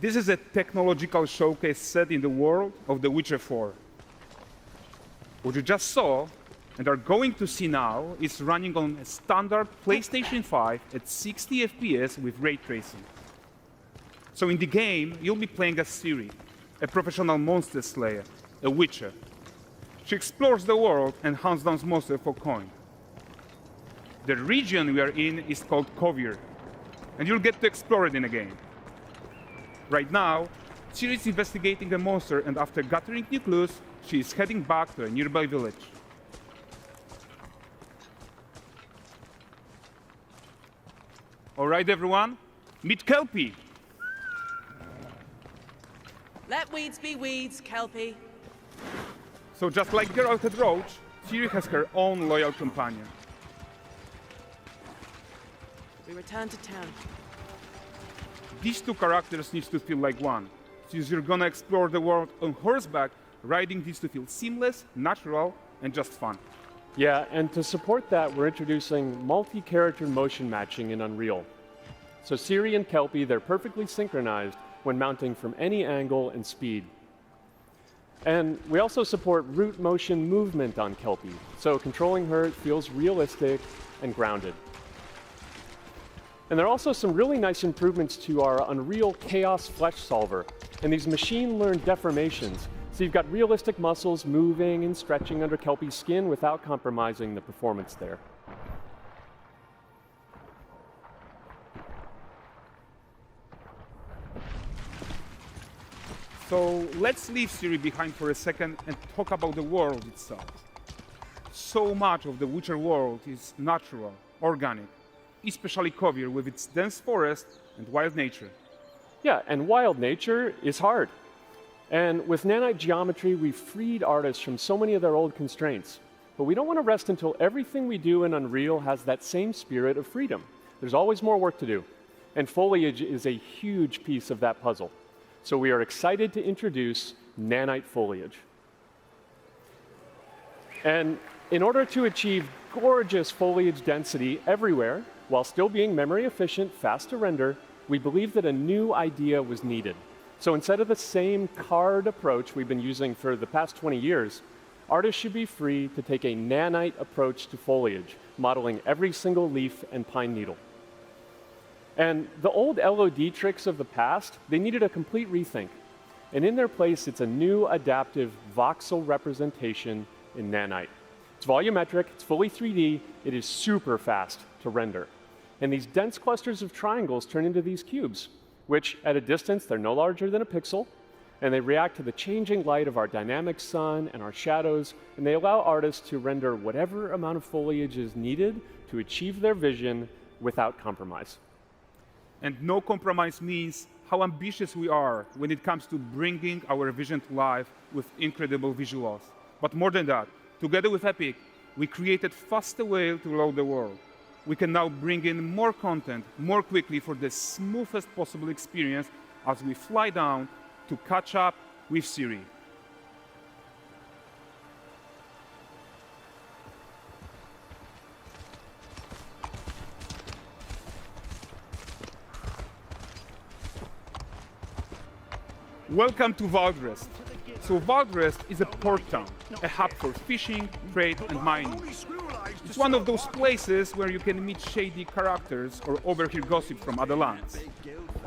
This is a technological showcase set in the world of The Witcher 4. What you just saw and are going to see now is running on a standard PlayStation 5 at 60 FPS with ray tracing. So in the game, you'll be playing as Ciri, a professional monster slayer, a witcher. She explores the world and hunts down monsters for coin. The region we are in is called Kovir, and you'll get to explore it in the game. Right now, Ciri is investigating a monster, and after gathering new clues, she is heading back to a nearby village. All right, everyone, meet Kelpie. Let weeds be weeds, Kelpie. So just like Geralt had Roach, Ciri has her own loyal companion. We return to town. These two characters need to feel like one. Since you're gonna explore the world on horseback, riding needs to feel seamless, natural, and just fun. Yeah, and to support that, we're introducing multi-character motion matching in Unreal. So Ciri and Kelpie, they're perfectly synchronized when mounting from any angle and speed. And we also support root motion movement on Kelpie, so controlling her feels realistic and grounded. And there are also some really nice improvements to our Unreal Chaos Flesh Solver and these machine-learned deformations. So you've got realistic muscles moving and stretching under Kelpie's skin without compromising the performance there. So let's leave Ciri behind for a second and talk about the world itself. So much of the Witcher world is natural, organic, especially Kovir with its dense forest and wild nature. Yeah, and wild nature is hard. And with nanite geometry, we've freed artists from so many of their old constraints. But we don't want to rest until everything we do in Unreal has that same spirit of freedom. There's always more work to do. And foliage is a huge piece of that puzzle. So we are excited to introduce nanite foliage. And in order to achieve gorgeous foliage density everywhere, while still being memory efficient, fast to render, we believe that a new idea was needed. So instead of the same card approach we've been using for the past 20 years, artists should be free to take a nanite approach to foliage, modeling every single leaf and pine needle. And the old LOD tricks of the past, they needed a complete rethink. And in their place, it's a new adaptive voxel representation in nanite. It's volumetric, it's fully 3D, it is super fast to render. And these dense clusters of triangles turn into these cubes, which at a distance, they're no larger than a pixel, and they react to the changing light of our dynamic sun and our shadows, and they allow artists to render whatever amount of foliage is needed to achieve their vision without compromise. And no compromise means how ambitious we are when it comes to bringing our vision to life with incredible visuals. But more than that, together with Epic, we created faster way to load the world. We can now bring in more content more quickly for the smoothest possible experience as we fly down to catch up with Ciri. Welcome to Valdrest. So Valdrest is a port town, a hub for fishing, trade, and mining. It's one of those places where you can meet shady characters or overhear gossip from other lands.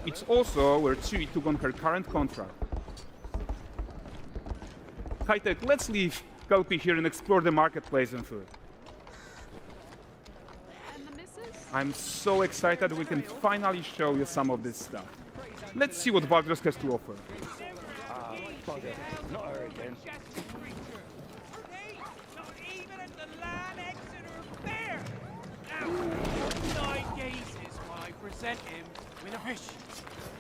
It's also where Ciri took on her current contract. High-tech, let's leave Kelpie here and explore the marketplace and food. I'm so excited we can finally show you some of this stuff. Let's see what Valdrest has to offer. Not her again. Not even at the land Exeter Fair. Now, 9 gazes while I present him with a fish.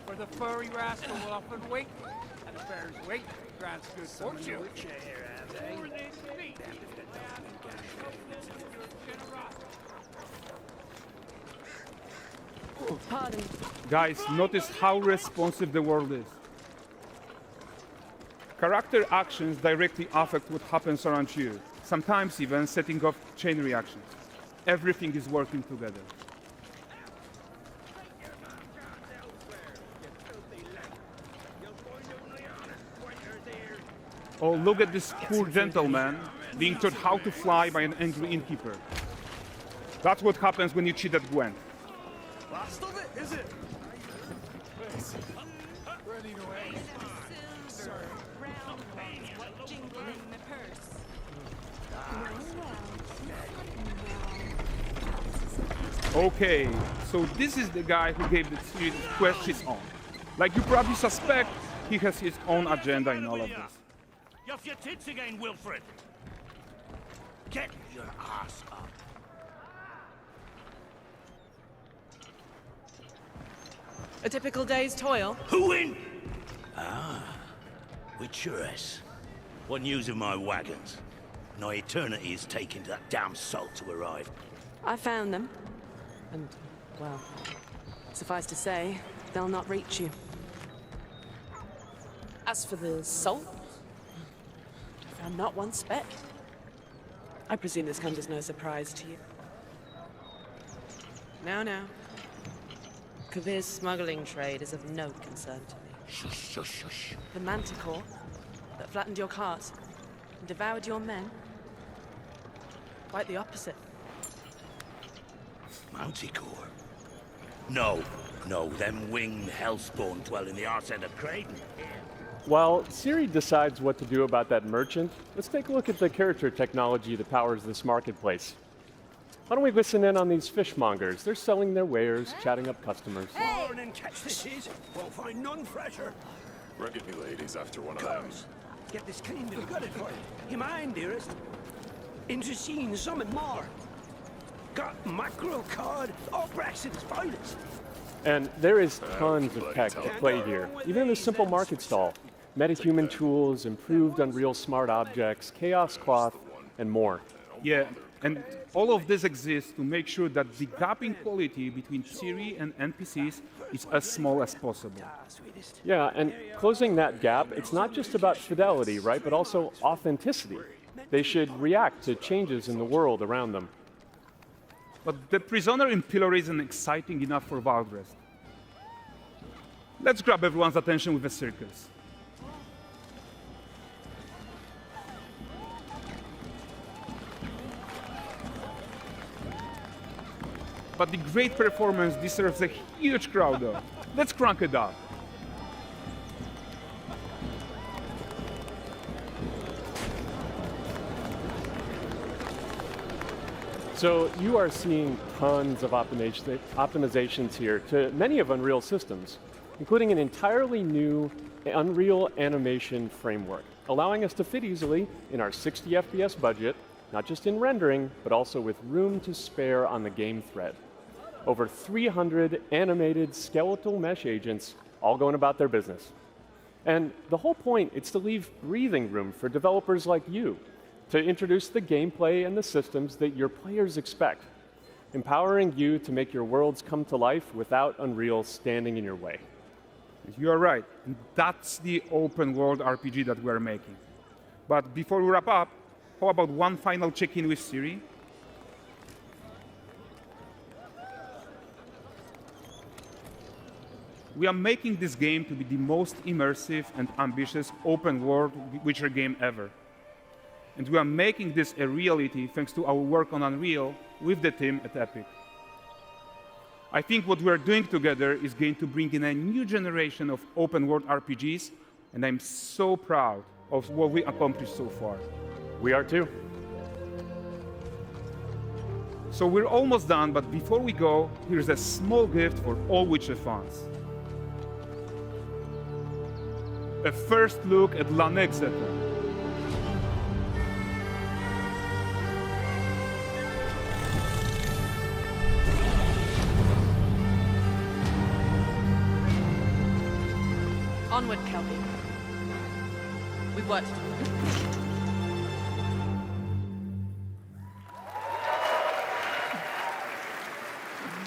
For the furry rascal will often wait, and the fair's weight grants good fortune. For this feat, Pardon. Guys, notice how responsive the world is. Character actions directly affect what happens around you, sometimes even setting off chain reactions. Everything is working together. Oh, look at this poor gentleman being taught how to fly by an angry innkeeper. That's what happens when you cheat at Gwent. Last of it, is it? Okay, so this is the guy who gave the series quest his own. Like you probably suspect, he has his own agenda in all of this. You off your tits again, Wilfred. Get your ass up. A typical day's toil. Who in? Witcheress. What news of my wagons? No eternity is taking that damn salt to arrive. I found them. And, well, suffice to say, they'll not reach you. As for the salt, I found not one speck. I presume this comes as no surprise to you. Now. Kavir's smuggling trade is of no concern to me. Shush, shush, shush. The manticore that flattened your cart and devoured your men, quite the opposite. Manticore? No, them winged hellspawn dwell in the arse end of Creighton. While Siri decides what to do about that merchant, let's take a look at the character technology that powers this marketplace. Why don't we listen in on these fishmongers? They're selling their wares, chatting up customers. Morning, catch this is. Won't find none fresher. Rugged me ladies after one of them. Get this cleaned and gutted for you. You mind, dearest? Into seeing something more. Got mackerel cod, all Brexit's finest. And there is tons of tech at play here, even in this simple market stall. Metahuman tools, improved Unreal Smart Objects, Chaos Cloth, and more. Yeah, and all of this exists to make sure that the gap in quality between Siri and NPCs is as small as possible. Yeah, and closing that gap, it's not just about fidelity, right, but also authenticity. They should react to changes in the world around them. But the prisoner in Pillory isn't exciting enough for Valdrest. Let's grab everyone's attention with a circus. But the great performance deserves a huge crowd though. Let's crank it up. So you are seeing tons of optimizations here to many of Unreal systems, including an entirely new Unreal animation framework, allowing us to fit easily in our 60 FPS budget, not just in rendering, but also with room to spare on the game thread. Over 300 animated skeletal mesh agents all going about their business. And the whole point is to leave breathing room for developers like you to introduce the gameplay and the systems that your players expect, empowering you to make your worlds come to life without Unreal standing in your way. You are right. And that's the open world RPG that we're making. But before we wrap up, how about one final check-in with Siri? We are making this game to be the most immersive and ambitious open world Witcher game ever. And we are making this a reality thanks to our work on Unreal with the team at Epic. I think what we are doing together is going to bring in a new generation of open world RPGs, and I'm so proud of what we accomplished so far. We are too. So we're almost done, but before we go, here's a small gift for all Witcher fans. A first look at Lanexeter. Onward, Kelpie. We've worked.